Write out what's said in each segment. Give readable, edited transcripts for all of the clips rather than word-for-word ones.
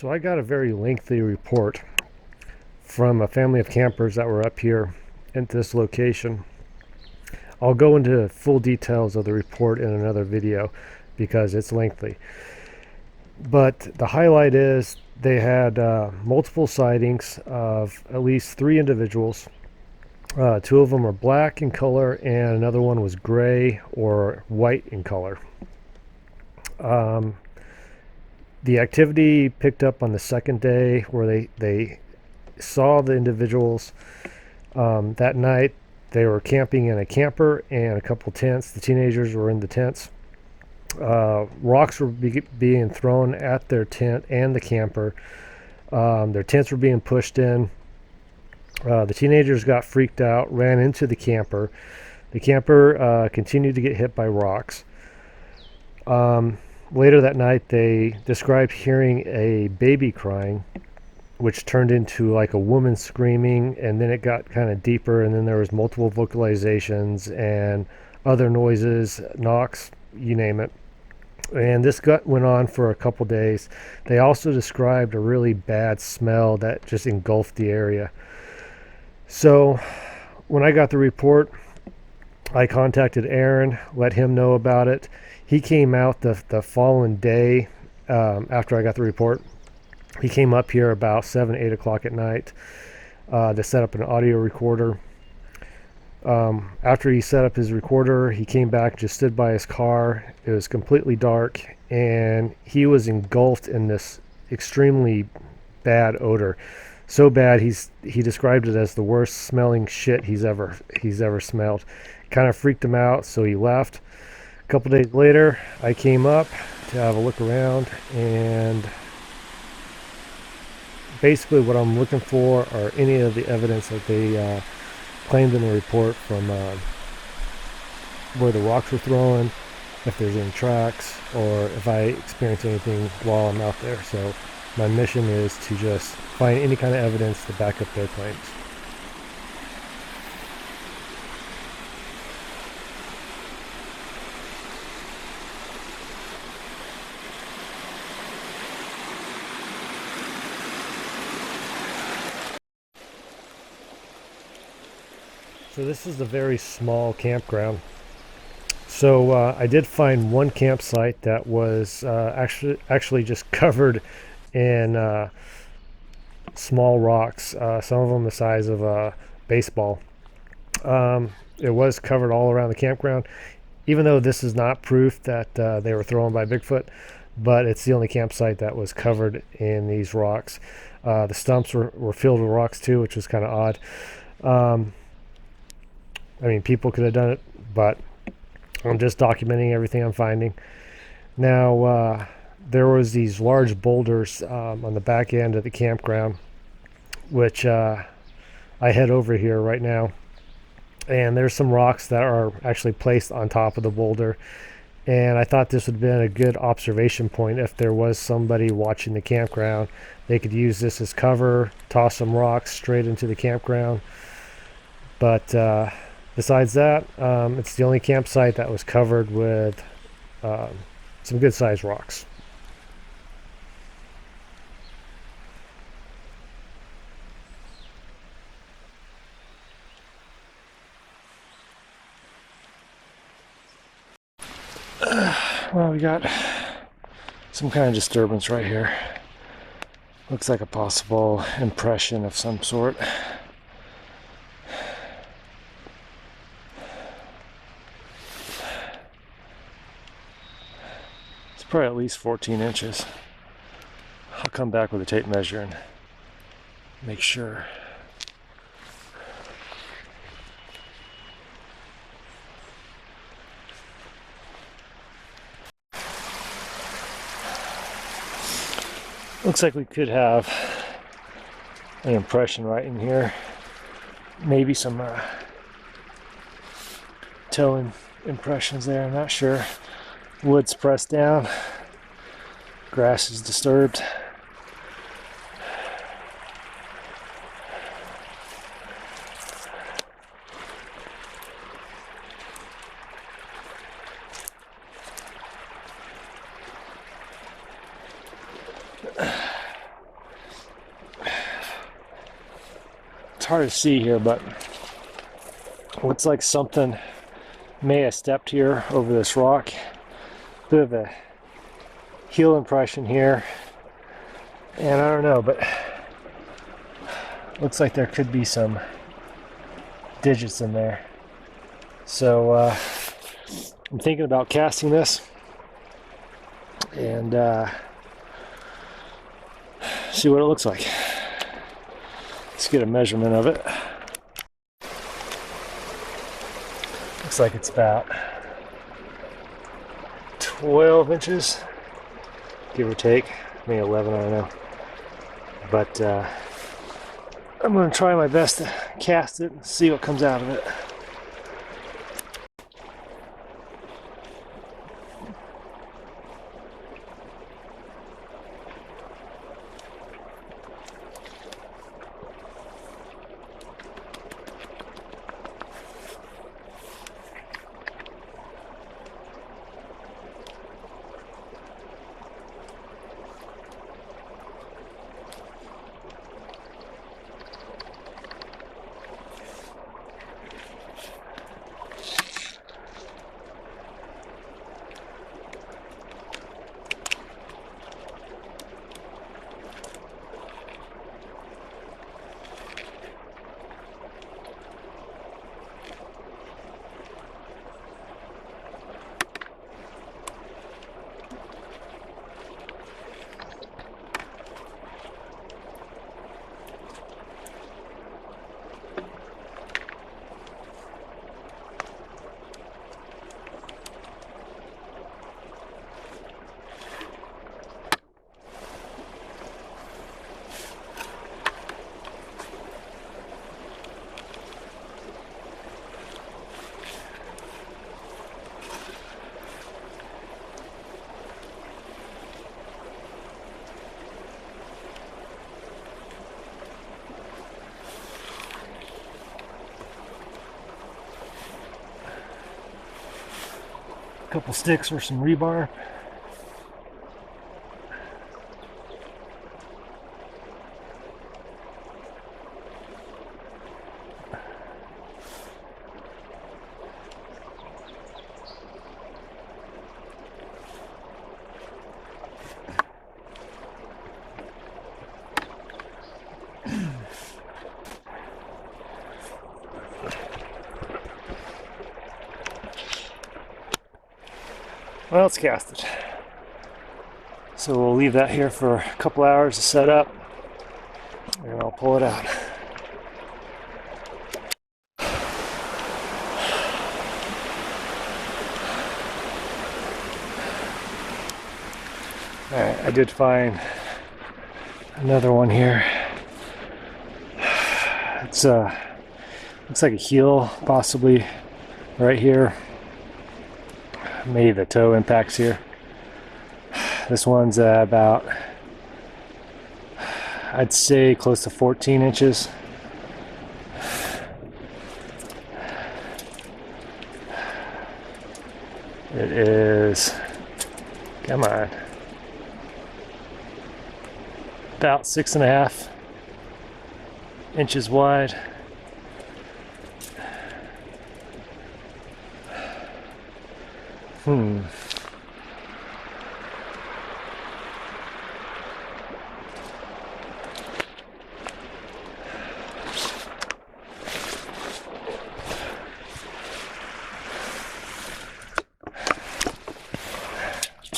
So I got a very lengthy report from a family of campers that were up here at this location. I'll go into full details of the report in another video because it's lengthy. But the highlight is they had multiple sightings of at least 3 individuals. 2 of them are black in color and another one was gray or white in color. The activity picked up on the second day where they saw the individuals. That night they were camping in a camper and a couple tents. The teenagers were in the tents. Rocks were being thrown at their tent and the camper. Their tents were being pushed in. The teenagers got freaked out, ran into the camper. The camper continued to get hit by rocks. Later that night, they described hearing a baby crying, which turned into like a woman screaming, and then it got kind of deeper, and then there was multiple vocalizations and other noises, knocks, you name it. And this went on for a couple days. They also described a really bad smell that just engulfed the area. So when I got the report, I contacted Aaron, let him know about it. He came out the following day after I got the report. He came up here about 7, 8 o'clock at night to set up an audio recorder. After he set up his recorder, he came back, just stood by his car. It was completely dark, and he was engulfed in this extremely bad odor. So bad, he described it as the worst smelling shit he's ever smelled. Kind of freaked him out, so he left. A couple days later, I came up to have a look around, and basically what I'm looking for are any of the evidence that they claimed in the report from where the rocks were thrown, if there's any tracks, or if I experience anything while I'm out there. So my mission is to just find any kind of evidence to back up their claims. So this is a very small campground. So I did find one campsite that was actually just covered in small rocks, some of them the size of a baseball. It was covered all around the campground, even though this is not proof that they were thrown by Bigfoot, but it's the only campsite that was covered in these rocks. The stumps were filled with rocks too, which was kind of odd. I mean, people could have done it, but I'm just documenting everything I'm finding. Now, there was these large boulders on the back end of the campground, which I head over here right now. And there's some rocks that are actually placed on top of the boulder. And I thought this would have been a good observation point. If there was somebody watching the campground, they could use this as cover, toss some rocks straight into the campground. But besides that, it's the only campsite that was covered with some good sized rocks. Well, we got some kind of disturbance right here. Looks like a possible impression of some sort. It's probably at least 14 inches. I'll come back with a tape measure and make sure. Looks like we could have an impression right in here. Maybe some toe impressions there, I'm not sure. Wood's pressed down. Grass is disturbed. hard to see here, but looks like something may have stepped here over this rock. Bit of a heel impression here, and I don't know, but looks like there could be some digits in there. So I'm thinking about casting this and see what it looks like. Let's get a measurement of it. Looks like it's about 12 inches, give or take. Maybe 11, I don't know. But I'm going to try my best to cast it and see what comes out of it. Couple sticks or some rebar. Well, it's casted. So we'll leave that here for a couple hours to set up, and I'll pull it out. Alright, I did find another one here. It's looks like a heel, possibly right here. Maybe the toe impacts here. This one's about, I'd say, close to 14 inches. It is, come on, about 6.5 inches wide.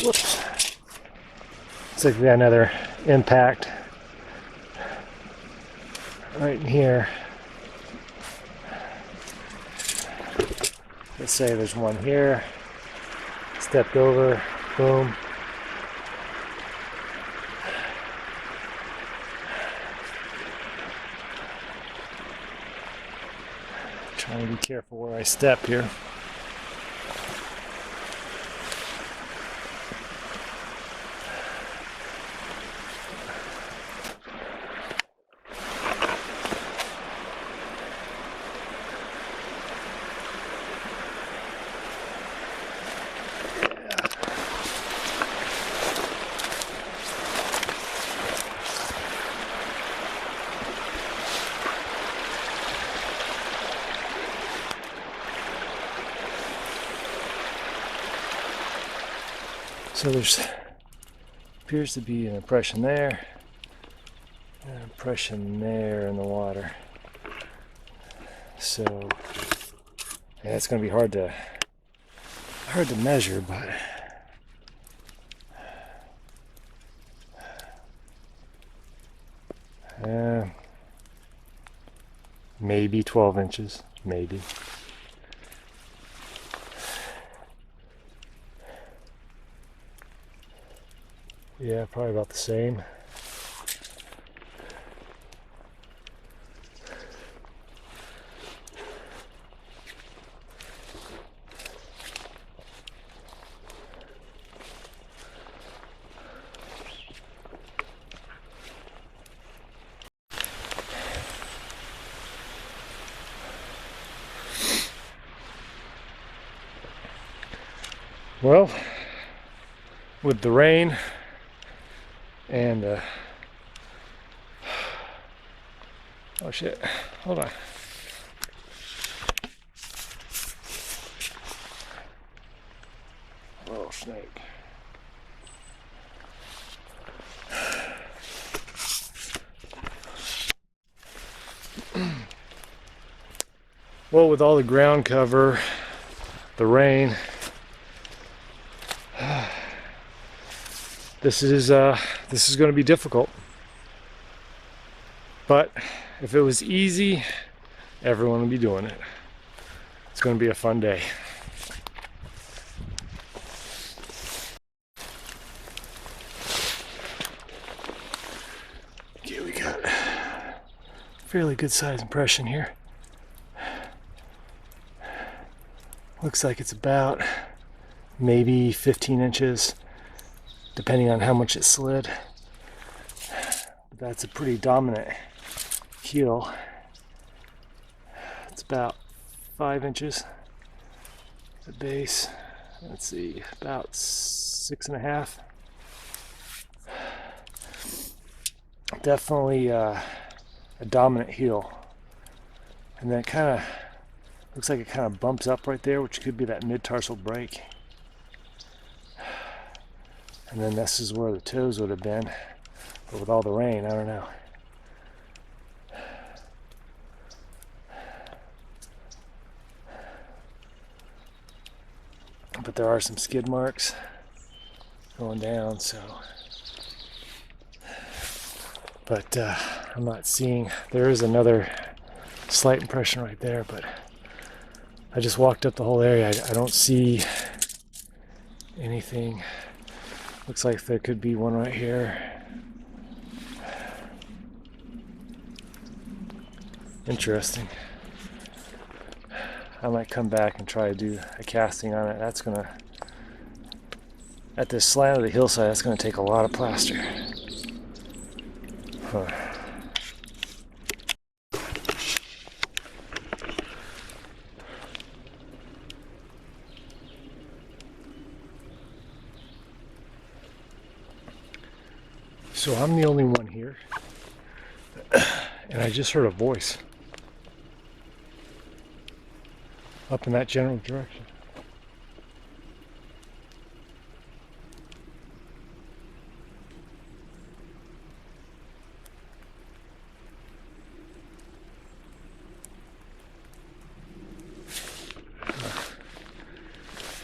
Whoops. Looks like we got another impact right in here. Let's say there's one here. Stepped over, boom. Trying to be careful where I step here. So there's appears to be an impression there, an impression there in the water. So yeah, it's going to be hard to measure, but maybe 12 inches, maybe. Yeah, probably about the same. Well, with the rain and oh shit, hold on. Oh, snake. Well, with all the ground cover, the rain, this is going to be difficult. But if it was easy, everyone would be doing it. It's going to be a fun day. Okay, we got fairly good size impression here. Looks like it's about maybe 15 inches, depending on how much it slid. But that's a pretty dominant heel. It's about 5 inches at the base. Let's see, about 6.5. Definitely a dominant heel. And then it kind of looks like it kind of bumps up right there, which could be that mid-tarsal break. And then this is where the toes would have been. But with all the rain, I don't know. But there are some skid marks going down, so. But I'm not seeing, there is another slight impression right there, but I just walked up the whole area. I don't see anything. Looks like there could be one right here. Interesting. I might come back and try to do a casting on it. That's gonna, at this slant of the hillside, that's gonna take a lot of plaster. Huh. So I'm the only one here, and I just heard a voice up in that general direction.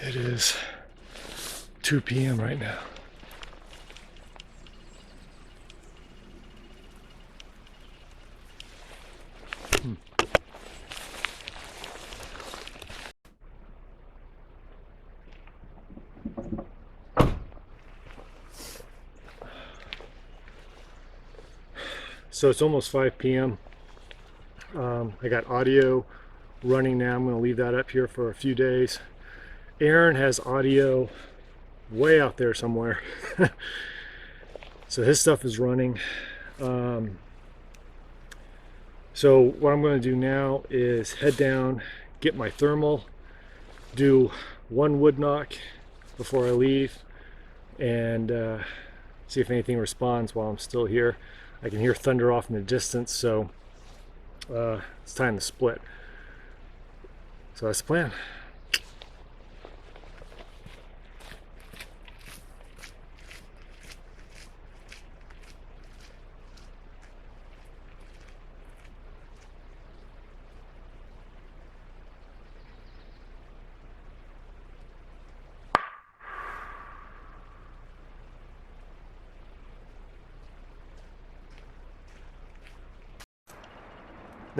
It is 2 p.m. right now. So it's almost 5 p.m. I got audio running now. I'm going to leave that up here for a few days. Aaron has audio way out there somewhere. So his stuff is running. So what I'm going to do now is head down, get my thermal, do one wood knock before I leave, and see if anything responds while I'm still here. I can hear thunder off in the distance, so it's time to split. So that's the plan.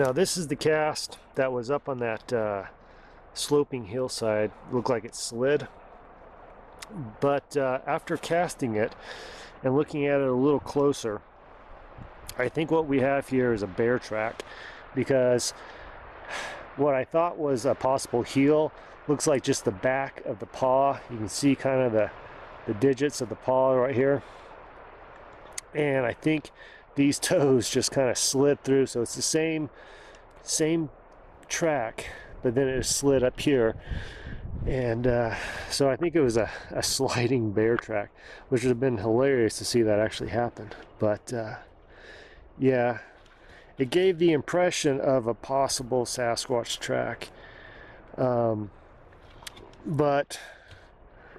Now this is the cast that was up on that sloping hillside. Looked like it slid, but after casting it and looking at it a little closer, I think what we have here is a bear track, because what I thought was a possible heel looks like just the back of the paw. You can see kind of the digits of the paw right here, and I think these toes just kind of slid through, so it's the same track, but then it slid up here. And so I think it was a sliding bear track, which would have been hilarious to see that actually happen. But yeah, it gave the impression of a possible Sasquatch track, but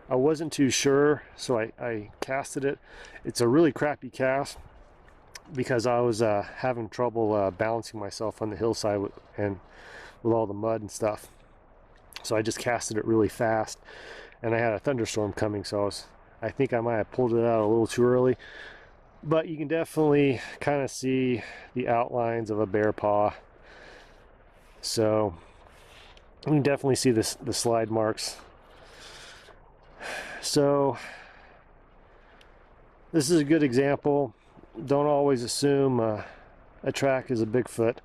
I wasn't too sure, so I casted it. It's a really crappy cast because I was having trouble balancing myself on the hillside with all the mud and stuff. So I just casted it really fast, and I had a thunderstorm coming, so I think I might have pulled it out a little too early. But you can definitely kind of see the outlines of a bear paw. So you can definitely see the slide marks. So this is a good example. Don't always assume a track is a Bigfoot.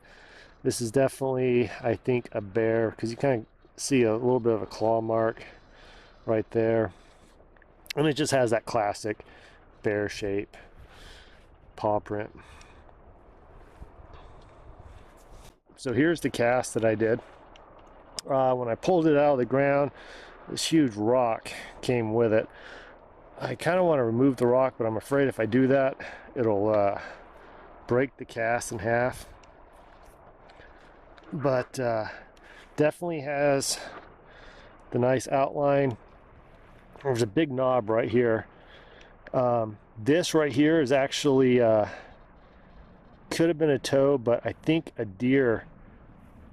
This is definitely, I think, a bear, because you kind of see a little bit of a claw mark right there, and it just has that classic bear shape paw print. So here's the cast that I did. When I pulled it out of the ground, this huge rock came with it. I kind of want to remove the rock, but I'm afraid if I do that, it'll break the cast in half. But definitely has the nice outline. There's a big knob right here. This right here is actually could have been a toe, but I think a deer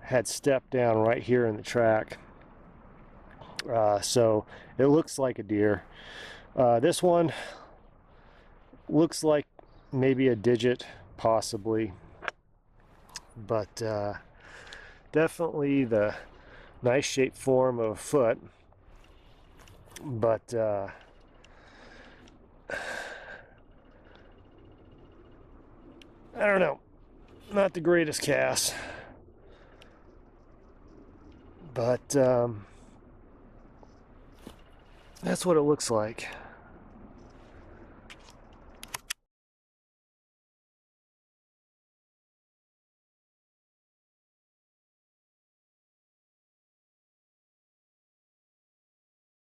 had stepped down right here in the track. So it looks like a deer. This one looks like maybe a digit, possibly, but definitely the nice shaped form of a foot. But I don't know, not the greatest cast, but that's what it looks like.